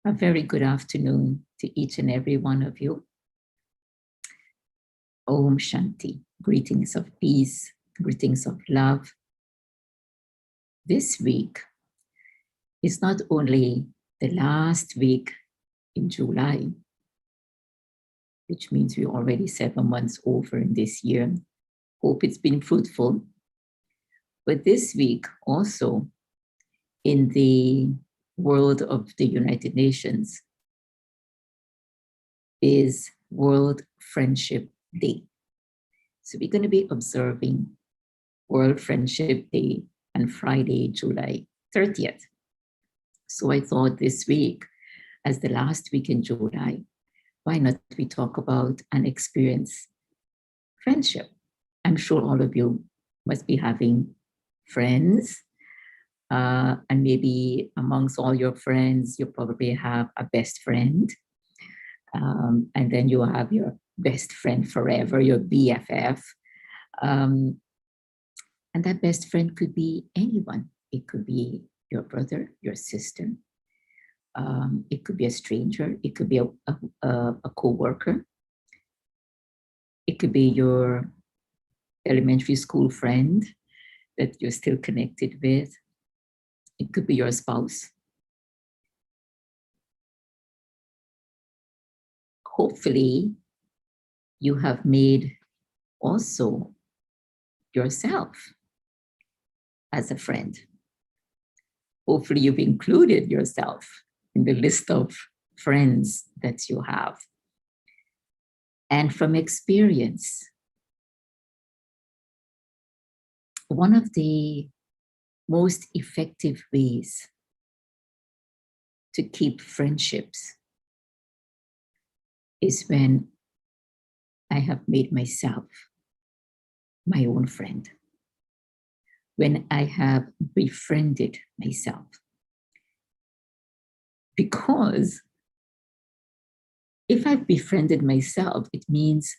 A very good afternoon to each and every one of you. Om Shanti. Greetings of peace, greetings of love. This week is not only the last week in July, which means we're already 7 months over in this year. Hope it's been fruitful. But this week also in the world of the United Nations is World Friendship Day. So we're going to be observing World Friendship Day on Friday, July 30th. So I thought this week, as the last week in July, why not we talk about and experience friendship? I'm sure all of you must be having friends, and maybe amongst all your friends, you probably have a best friend. And then you have your best friend forever, your BFF. And that best friend could be anyone. It could be your brother, your sister. It could be a stranger. It could be a co-worker. It could be your elementary school friend that you're still connected with. It could be your spouse. Hopefully, you have made also yourself as a friend. Hopefully, you've included yourself in the list of friends that you have. And from experience, one of the most effective ways to keep friendships is when I have made myself my own friend. When I have befriended myself. Because if I've befriended myself, it means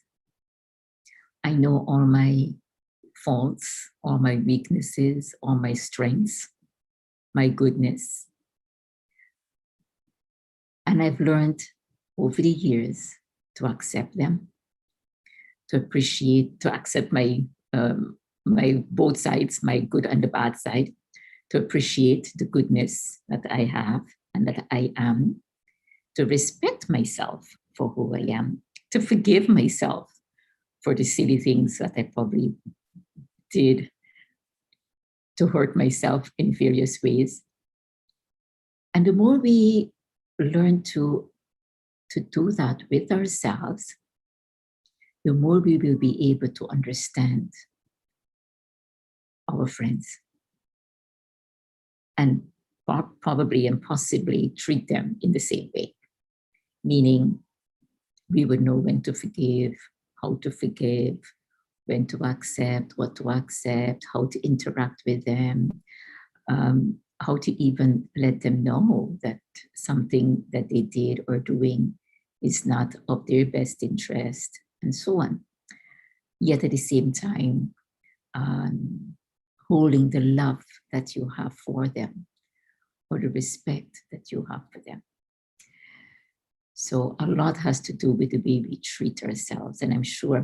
I know all my faults, all my weaknesses, all my strengths, my goodness. And I've learned over the years to accept them, to appreciate, to accept my both sides, my good and the bad side, to appreciate the goodness that I have and that I am, to respect myself for who I am, to forgive myself for the silly things that I probably did to hurt myself in various ways. And the more we learn to do that with ourselves, the more we will be able to understand our friends and probably and possibly treat them in the same way. Meaning we would know when to forgive, how to forgive, when to accept, what to accept, how to interact with them, how to even let them know that something that they did or doing is not of their best interest, and so on. Yet at the same time, holding the love that you have for them or the respect that you have for them. So a lot has to do with the way we treat ourselves. And I'm sure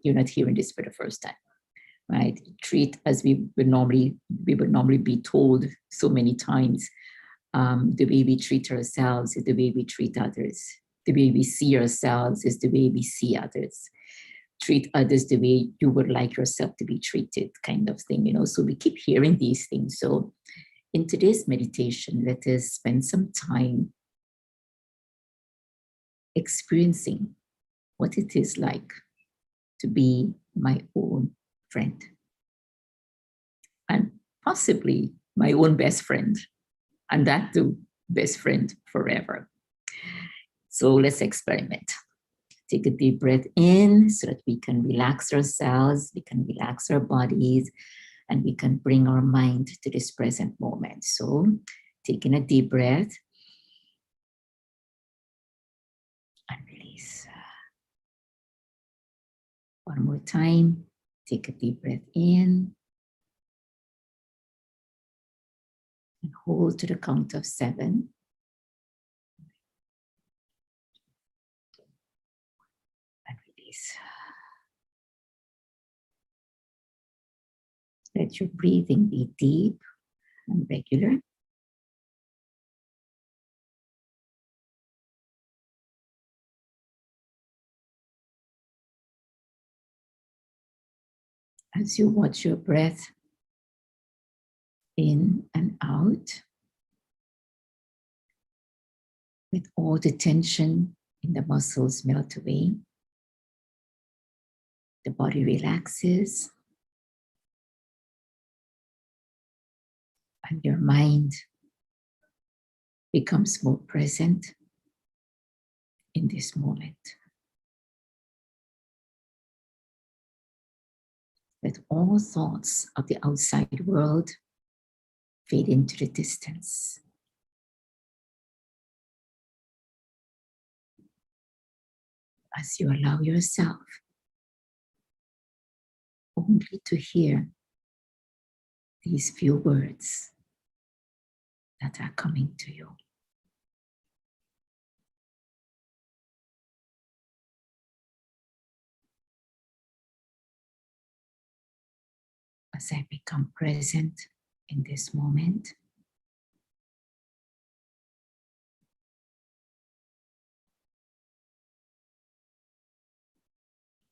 you're not hearing this for the first time, right? Treat as we would normally be told so many times. The way we treat ourselves is the way we treat others. The way we see ourselves is the way we see others. Treat others the way you would like yourself to be treated, kind of thing, you know. So we keep hearing these things. So in today's meditation, let us spend some time experiencing what it is like to be my own friend. And possibly my own best friend. And that too, best friend forever. So let's experiment. Take a deep breath in so that we can relax ourselves, we can relax our bodies, and we can bring our mind to this present moment. So taking a deep breath and release. One more time, take a deep breath in and hold to the count of 7. Let your breathing be deep and regular. As you watch your breath in and out, let all the tension in the muscles melt away. The body relaxes, and your mind becomes more present in this moment. Let all thoughts of the outside world fade into the distance. As you allow yourself only to hear these few words that are coming to you. As I become present in this moment,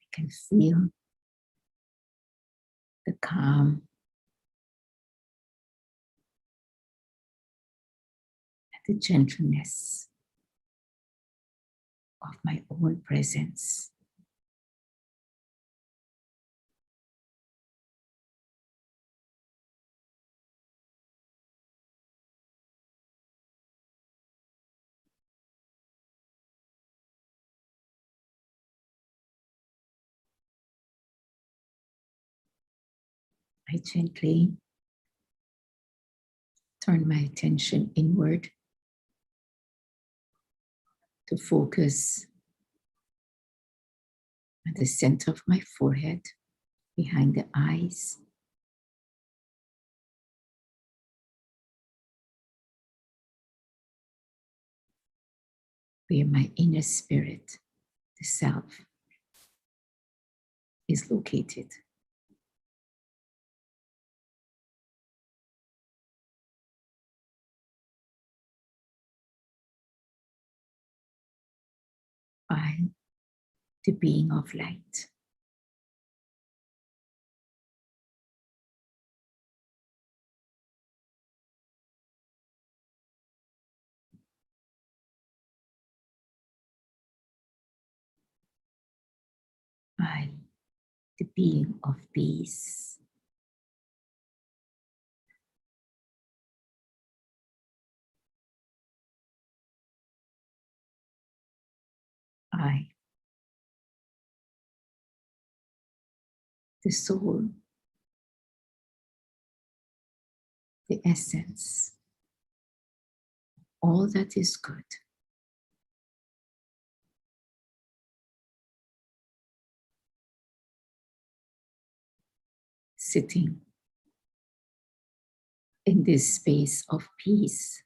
I can feel the calm and the gentleness of my own presence. I gently turn my attention inward to focus at the center of my forehead, behind the eyes. Where my inner spirit, the self, is located. I, the being of light. I, the being of peace. I, the soul, the essence, all that is good. Sitting in this space of peace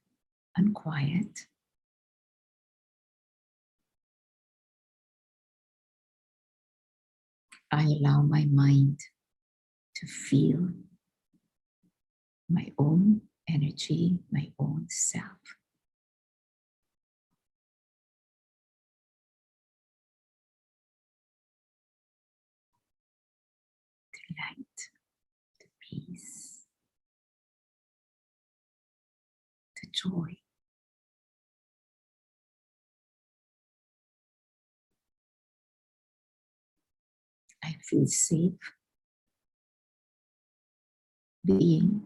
and quiet, I allow my mind to feel my own energy, my own self. The light, the peace, the joy. I feel safe being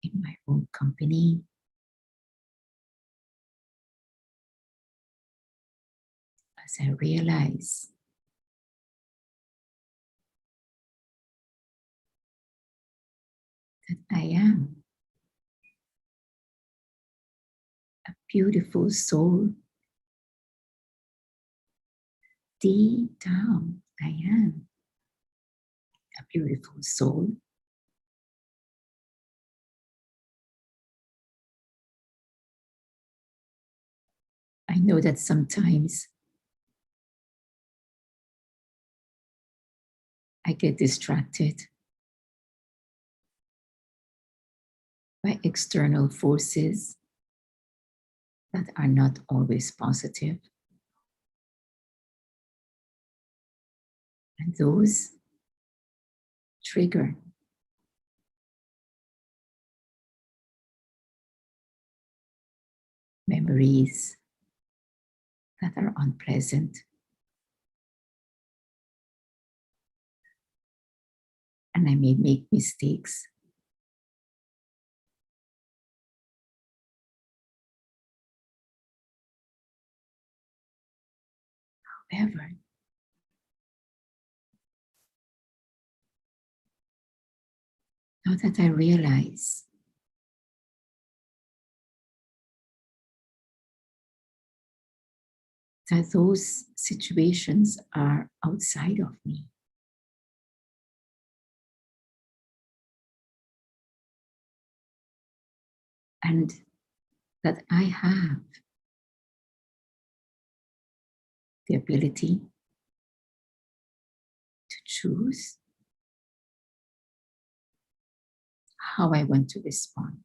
in my own company. As I realize that I am a beautiful soul. Deep down, I am a beautiful soul. I know that sometimes I get distracted by external forces that are not always positive. And those trigger memories that are unpleasant. And I may make mistakes. However, now that I realize that those situations are outside of me, and that I have the ability to choose how I want to respond.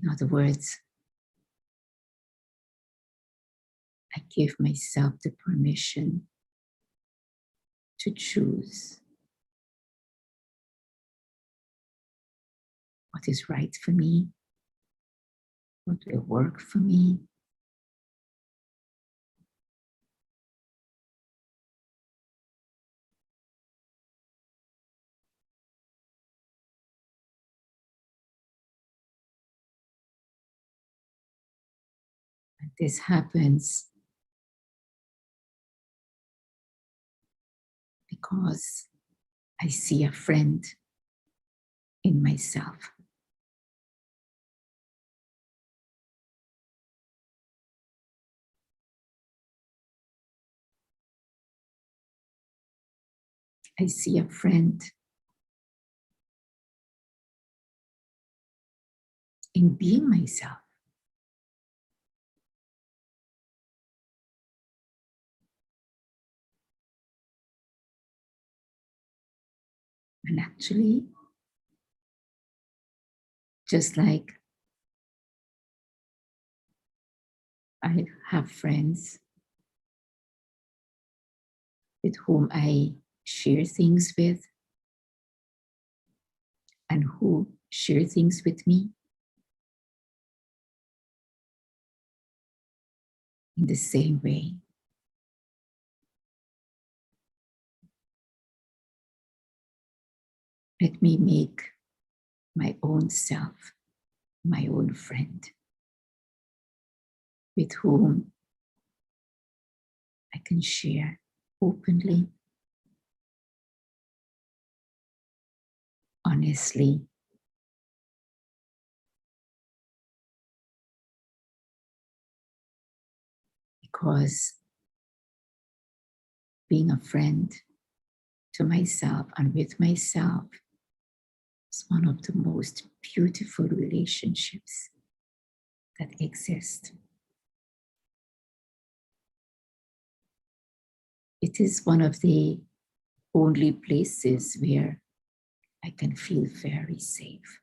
In other words, I give myself the permission to choose what is right for me, what will work for me. And this happens because I see a friend in myself. I see a friend in being myself. And actually, just like I have friends with whom I share things with and who share things with me, in the same way, let me make my own self my own friend, with whom I can share openly, honestly, because being a friend to myself and with myself is one of the most beautiful relationships that exist. It is one of the only places where I can feel very safe.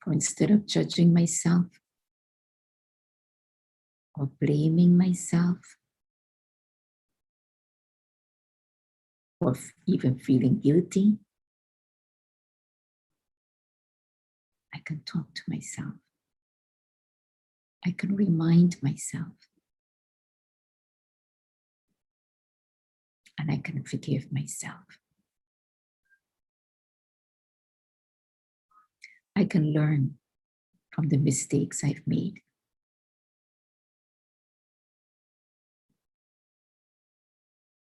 For instead of judging myself or blaming myself or even feeling guilty, I can talk to myself. I can remind myself. And I can forgive myself. I can learn from the mistakes I've made.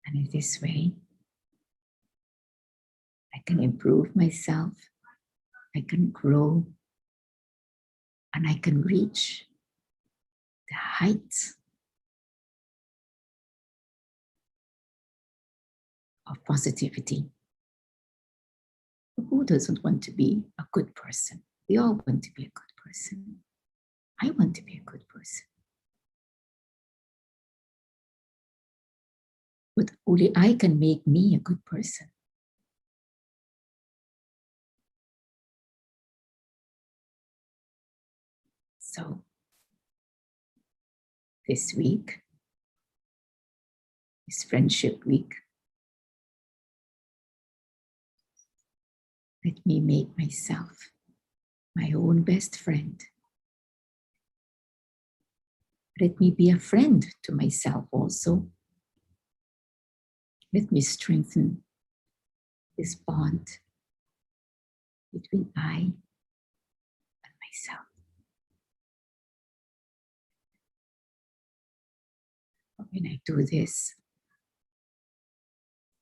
And in this way, I can improve myself, I can grow, and I can reach the heights of positivity. Who doesn't want to be a good person? We all want to be a good person. I want to be a good person. but only I can make me a good person. So this week is Friendship Week. Let me make myself my own best friend. Let me be a friend to myself also. Let me strengthen this bond between I and myself. But when I do this,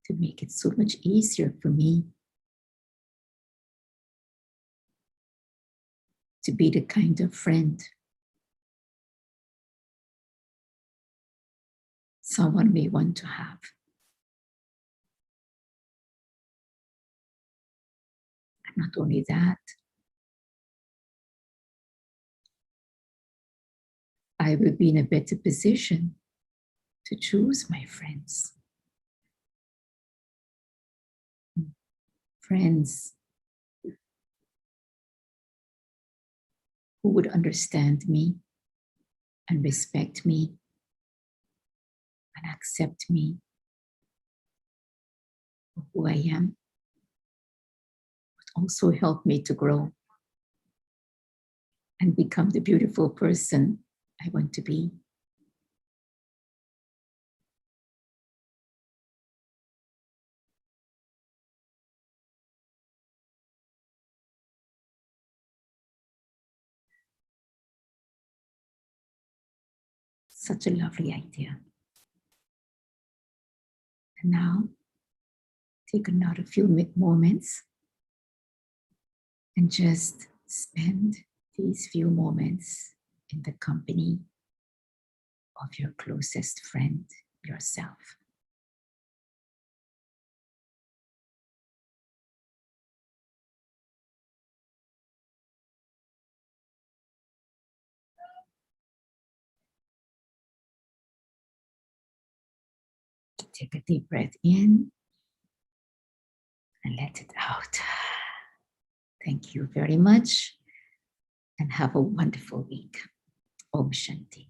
to make it so much easier for me to be the kind of friend someone may want to have. And not only that, I will be in a better position to choose my friends. Friends who would understand me and respect me and accept me for who I am, but also help me to grow and become the beautiful person I want to be. Such a lovely idea. And now, take another few moments and just spend these few moments in the company of your closest friend, yourself. Take a deep breath in and let it out. Thank you very much and have a wonderful week. Om Shanti.